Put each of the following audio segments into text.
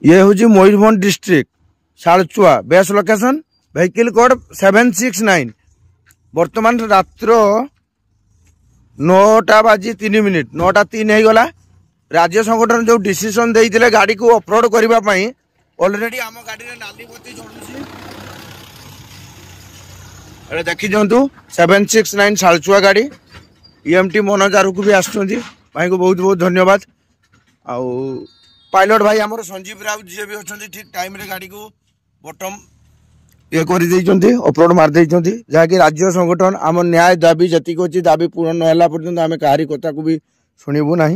ये हूँ Mayurbhanj district Shalchua base location vehicle code 769। वर्तमान रात्र 9टा बाजी 3 मिनिट 9टा 3 हो गला। राज्य संगठन जो डिसीजन देइथिले गाड़ी को ऑफरोड करबा पई ऑलरेडी आम गाड़ी रे नाली बत्ती जळुछि। अरे देखि जंतु 769 शालचुआ गाड़ी ईएमटी मनोज आरु को भी आछुंती भाई को बहुत बहुत धन्यवाद। आउ पायलट भाई आमर संजीव राउत जी भी अच्छा ठीक टाइम रे गाड़ी को बटम ये कर अपलोड मार जहाँकि राज्य संगठन आम न्याय दाबी जी अच्छी दाबी पूर्ण नहला पर्यंत आम कहारी कथा को भी शुणबू ना।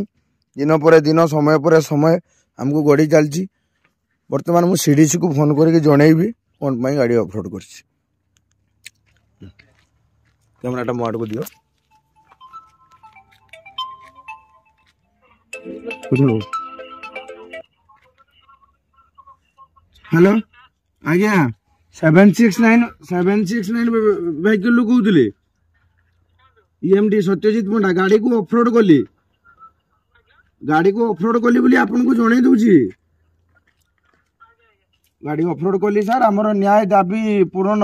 दिन पर दिन समय पर समय आमको गड़ी चलती। बर्तमान मुझे सीडीसी को फोन करके जनइबी कौन पाई गाड़ी अपलोड कर। कैमराटा मो आड़ को दियो। हेलो आज्ञा 769 व्हीकल कहते ईएमटी सत्यजित पंडा गाड़ी को ऑफरोड कली बोली आपन को जणे दूची। गाड़ी ऑफरोड कली सर आमर न्याय दाबी पूर्ण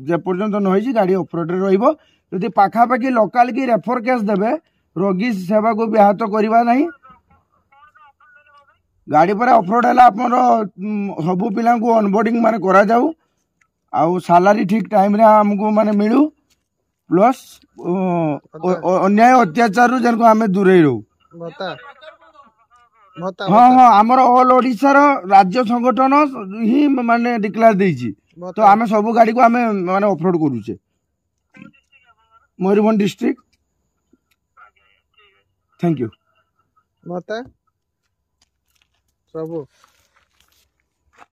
जे पर्यंत नई गाड़ी ऑफरोड रहिबो। जदि पाखापाखि लोकाल की रेफर केस देबे रोगी सेवा को व्याहत करवा नहीं। गाड़ी पर ऑफरोड है सबू पिला अनबोर्डिंग माने करा जाऊ आउ सालारी ठीक टाइम रे हमको माने मिलू प्लस अन्याय अत्याचार जन आम दूरे रहू। हाँ हाँ आमर ऑल ओडिशा राज्य संगठन ही माने डिक्लेयर देइछि तो आम सब गाड़ी को आम माने ऑफरोड करूचे मयूरभंज डिस्ट्रिक्ट। थैंक यू सब